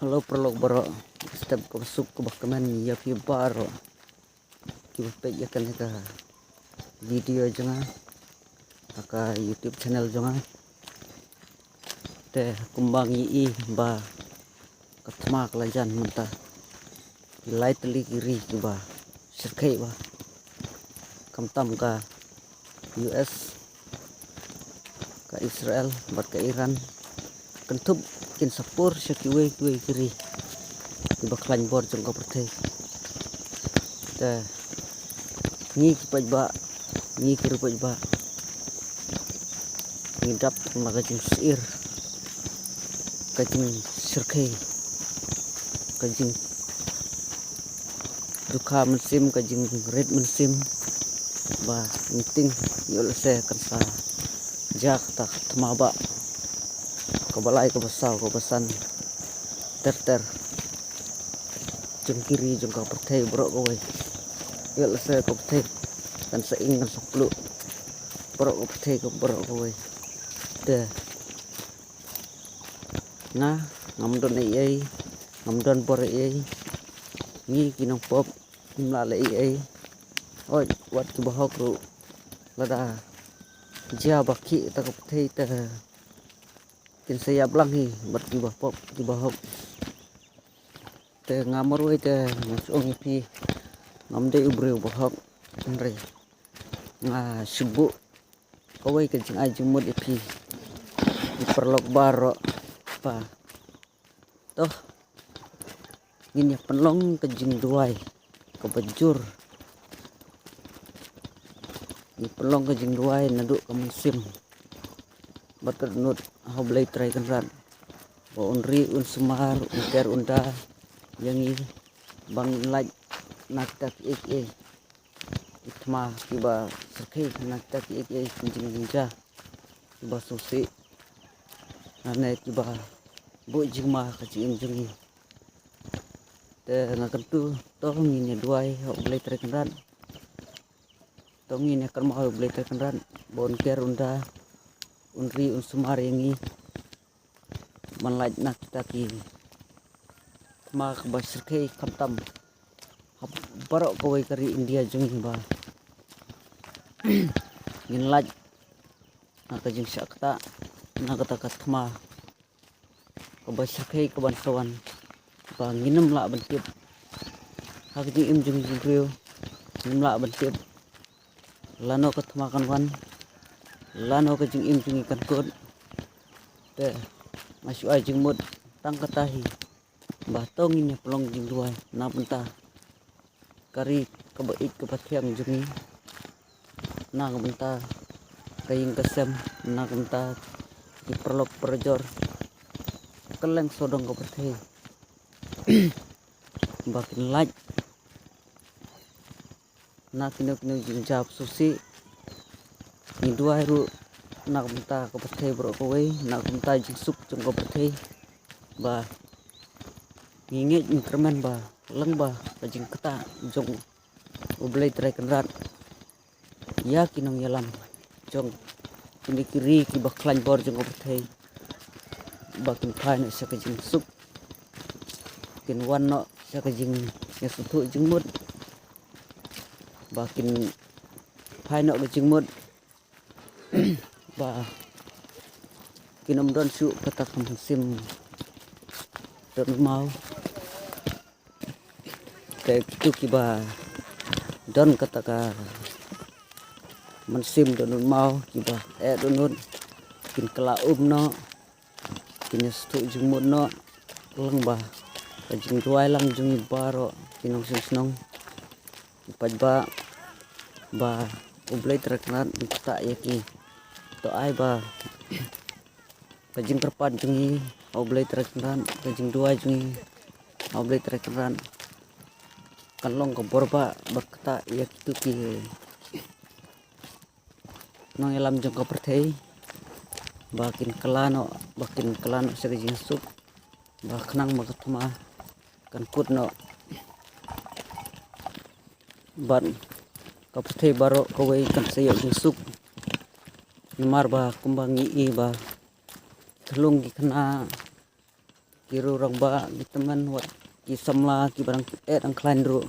Halo perlok baro step suk ke bakaman ya pi baro ki pek ya kan ka video jonga aka YouTube channel jonga te kumbang i ba katma kelajan menta light teli kiri ki ba sirkai ba kamtam ka US ka Israel bat ka Iran kentup kin sapur syakiwe kue kiri di baklan bor jong ka pertai te ngi paj ba ngi kiri paj ba ngidap magajing sir kajing sirkai kajing duka musim kajing red musim ba nting yol se kansa jak tak tmaba kabalai kabasau kabasan ter jeng kiri jeng ka pertai borok kowe yol se ka pertai kan seing kan seplu borok ka pertai ka borok kowe te na ngamdon ai ngamdon bor ai ngi kinong pop mlale ai oi wat ki bahok ru lada ja bakhi ta ka pertai ta kin saya blang hi bat ki bah pop ki bahok te ngamor we te masong pi ngamde ubre bahok andre nga subu kowe ke jing ajumut ipi perlok baro pa toh ngin ya penlong ke jing duai ke bejur ni penlong ke jing duai naduk ke musim bat ke nut hoblai trai kan ran bo unri un sumar unter unda yangi bang laj naktak ik itma kiba sakhi naktak ik jing jinja kiba susi ane kiba bu jingma ka jing jingi te ngakan tu toh ngine duai hoblai trai kan ran toh ngine kan mau hoblai trai kan ran bon ker unda unri un sumar yangi manlaj naktaki mak basirkai kamtam barok kowe kari India jungi ba ngin laj naka jing syakta naka katma ko basirkai ko bansawan ba nginam la bantip hak jing im jungi jingriu nginam la bantip lano katma kan wan lano ka jing im jungi kan kod te masuk ai jing mut tang katahi batong ini pelong jing duai na benta kari kabait kabatiang jungi na benta kaying kasem na benta di perlok perjor keleng sodong ka perthei bakin laj na kino jing jap susi ni duai ru na benta ka perthei bro kowe na benta jing suk jong ka perthei ba ngingit increment ba leng ba kajing kata jong ublai trai kenrat ya kinong yalam jong kini kiri ki baklan bor jong obrthei bakin phai sa kajing sup kin wan no sa kajing ngesutu jing mut bakin phai no kajing mut ba kinom don su kata musim don mau kayak itu kiba don kataka musim don mau kiba donun kin kala no kin stu jumut no lang ba kajing duai lang jungi baro kinong sinong paj ba ublai traknat ta yaki to ai ba kajing terpan jungi oblai traknat kajing duai jungi oblai traknat kalong ke borba bakta ya gitu ki nong elam jong ka perthei bakin kelano sa jing sup baknang magatma kan put no ban ka perthei baro kowe kan sayo jing sup nimar ba kumbangi i ba thlung gi khna kiru orang ba di teman wat ki samla ki barang ang klain dulu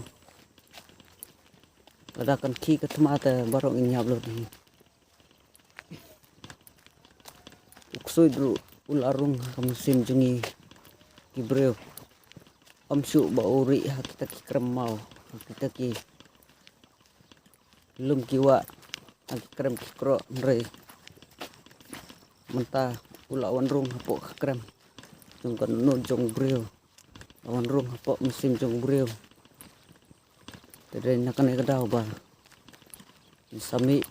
ledakan ki ke temata barang ini hablo di uksoi dulu ularung musim jungi ki breu amsu ba uri kita ki kremau kita ki lum kiwa aki krem ki kro nrei mentah ula wanrung hapo krem jong kan no jong breu wanrung hapo musim jong breu tedai nakan kedau ba sami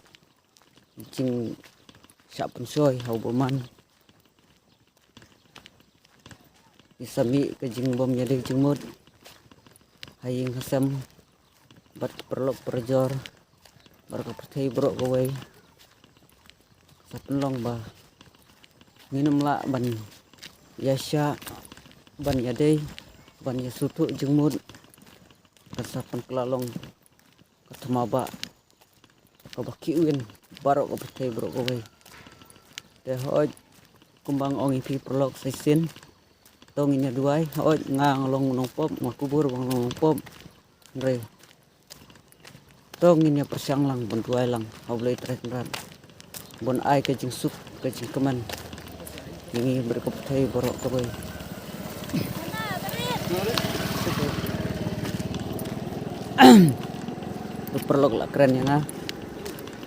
jing sapun soy hau boman isami ke jing bom jadi jengmut haying hasam bat perlok perjor barka perthai bro gawai sapun long ba minum la ban yasya ban yadai ban yasutu jengmut kasapan kelalong katamaba kabaki uin barok perthai bro gawai te hoj kumbang ongi pi perlok saisin tong inya duai hoj ngang long nong pom makubur bang nong pom re tong inya persiang lang bon duai lang hablai trek ran bon ai ke jing sup ke jing keman ini berkepai borok kawai perlok lah keren ya nga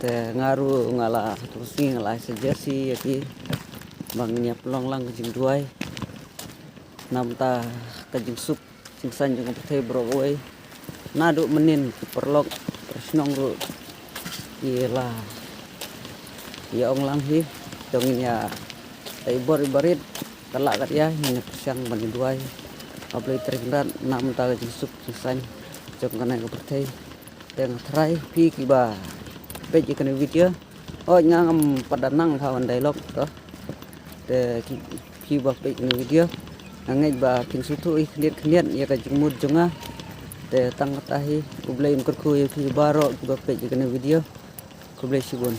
te ngaru ngala tusi ngala sejasi yaki bangnya pelong lang ke jing duai namta ke jing sup jing san jing kepai borok kawai nadu menin perlok presnong ru gila ya ong lang hi dongin ya taibor ibarit kalak kat ya ini persiang bani duai ablai terkendat nam ta jing sup jing san jong kana ke pertai teng try pi kiba page kana video oh ngam padanang kawan dialog to te kiba page kana video ngai ba kin sutu i khniat ya ka jing mud jonga te tang tahi kublai mkerku ya ki baro kiba page kana video kublai sibun